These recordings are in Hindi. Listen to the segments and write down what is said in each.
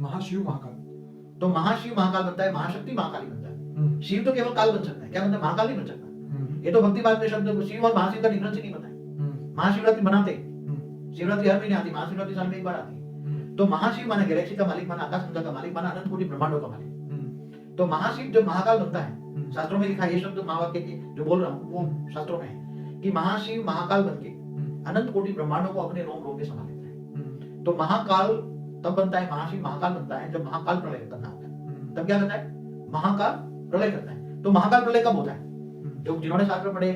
महाशिव महाकाल। तो महाशिव महाकाल बनता है, महाशक्ति महाकाली बनता है। शिव तो केवल काल बन सकता है, क्या बनता है? महाकाल नहीं बन सकता। ये तो भक्ति मार्ग में शब्द शिव और महाशिव का डिफरेंस ही नहीं पता है। महाशिवरात्रि मनाते, शिवरात्रि हर महीने आती, महाशिवरात्रि साल में एक बार आती है। तो महाशिव माना गैलेक्सी का मालिक, माना आकाश गंगा का मालिक, माना अनंत कोटि ब्रह्मांडों का मालिक। तो महाशिव जब महाकाल बनता है, शास्त्रों में लिखा है, ये शब्द महावाक्य के जो बोल रहा हूँ वो शास्त्रों में है कि महाशिव महाकाल बनके अनंत कोटि ब्रह्मांडों को अपने रोम रोम में समा लेता है। तो महाकाल तब बनता है, महाशिव महाकाल बनता है जब महाकाल प्रलय करना होता है। तब क्या करता है? महाकाल प्रलय करता है। तो महाकाल प्रलय कब होता है? जो जिन्होंने शास्त्र पढ़े,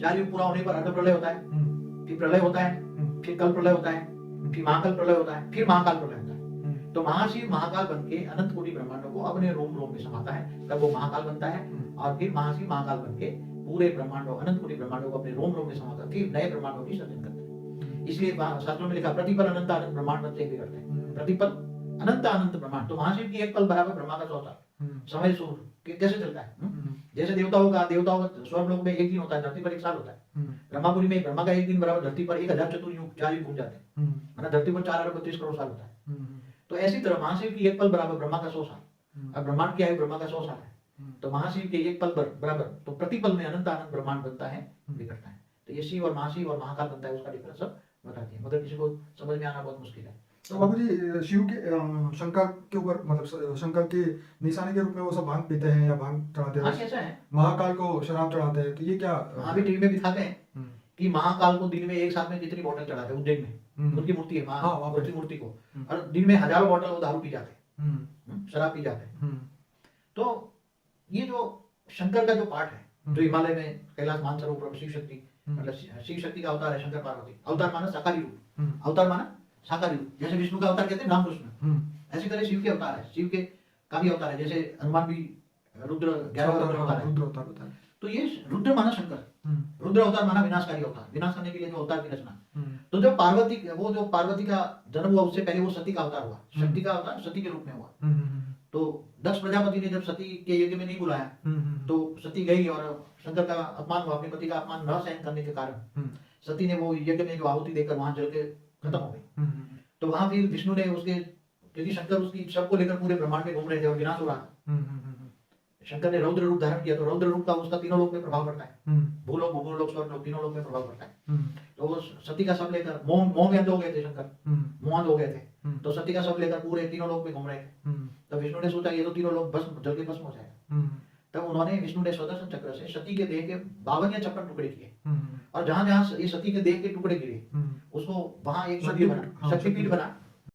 4 युग पूरा होने पर अर्ध प्रलय होता है, फिर प्रलय होता है, फिर कल प्रलय होता है, फिर महाकाल प्रलय होता है, फिर महाकाल प्रलय होता है। तो महाशिव महाकाल बनके अनंत कोटि ब्रह्मांडों को अपने रोम रोम में समाता है, तब वो महाकाल बनता है। और फिर महाशिव महाकाल बनके पूरे ब्रह्मांडों, अनंत कोटि ब्रह्मांडों को अपने रोम रोम में समाता है, फिर नए ब्रह्मांडों की सृजन करता है। इसलिए शास्त्रों में लिखा प्रतिपल अनंत अनंत ब्रह्मांड बनते भी करते हैं। प्रतिपल अनंत अनंत ब्रह्मांड। तो महाशिव की एक पल बराबर ब्रह्मा का 100 साल। समय सूर्य कैसे चलता है? जैसे देवताओं का स्वर्ग लोक में एक दिन होता है, धरती पर 1 साल होता है। ब्रह्मापुरी में ब्रह्मा का एक दिन बराबर धरती पर 1000 चतुर्युग 4 युग घूम जाते हैं, मतलब धरती पर 4 अरब 32 करोड़ साल होता है। तो ऐसी तरह महाशिव की एक पल बराबर ब्रह्मा का 100 साल। अब ब्रह्मांड की आयु ब्रह्मा का 100 साल है, तो महाशिव के एक पल बराबर, तो प्रतिपल में अनंत अनंत ब्रह्मांड बनता है, बिगड़ता है। तो ये शिव और महाशिव और महाकाल बनता है, उसका डिफरेंस सब बताती है, मगर किसी को समझ में आना बहुत मुश्किल है। तो बाबू जी, शिव के शंकर के ऊपर, मतलब शंकर के निशाने के रूप में वो सब भांग पीते हैं या भांग चढ़ाते हैं, कैसा है? महाकाल को शराब चढ़ाते हैं, तो ये क्या? अभी टीवी में दिखाते हैं कि महाकाल को दिन में एक साथ में कितनी बोतल चढ़ाते हैं, उज्जैन में उनकी मूर्ति है, मूर्ति को, और दिन में हजारों बोतल वो दारू पी जाते हैं, शराब पी जाते हैं। तो ये जो शंकर का जो पार्ट है, जो हिमालय में कैलाश मानसरोवर शिव शक्ति, मतलब शिव शक्ति का अवतार है शंकर पार्वती। अवतार माना साकारी रूप, अवतार माना साकारी रूप। जैसे विष्णु का अवतार कहते हैं रामकृष्ण, ऐसी तरह शिव के अवतार है, शिव के का भी अवतार है। जैसे हनुमान भी रुद्र 11 अवतार है। तो ये रुद्र माना शंकर, रुद्र अवतार माना विनाशकारी अवतार, विनाश करने के लिए जो अवतार की रचना। तो जब पार्वती का जन्म हुआ, उससे पहले वो सती का अवतार हुआ, शक्ति का अवतार सती के रूप में हुआ। तो दक्ष प्रजापति ने जब सती के यज्ञ में नहीं बुलाया, तो सती गई और शंकर का अपमान हुआ, अपने पति का अपमान न सहन करने के कारण सती ने वो यज्ञ में जो आहुति देकर वहां जल के खत्म हो गई। तो वहां फिर विष्णु ने उसके, क्योंकि शंकर उसकी शव को लेकर पूरे ब्रह्मांड में घूम रहे थे और विनाश हो रहा था, शंकर ने रौद्र रूप धारण किया। तो रौद्र रूप का उसका तीनों लोक में प्रभाव पड़ता है, भूलोक भूलोक स्वर्ग लोक, तीनों लोक में प्रभाव पड़ता है। तो वो सती का शव लेकर, मोह में अंध हो गए थे शंकर, मोहांध हो गए थे, तो सती का शव लेकर पूरे तीनों लोक में घूम रहे थे। तो विष्णु ने सोचा ये तो तीनों लोग भस्म जल के भस्म हो जाएगा। तब उन्होंने, विष्णु ने सुदर्शन चक्र से सती के देह के 52 या 56 टुकड़े किए, और जहां जहां ये सती के देह के टुकड़े गिरे, उसको वहां एक मंदिर बना, शक्तिपीठ बना,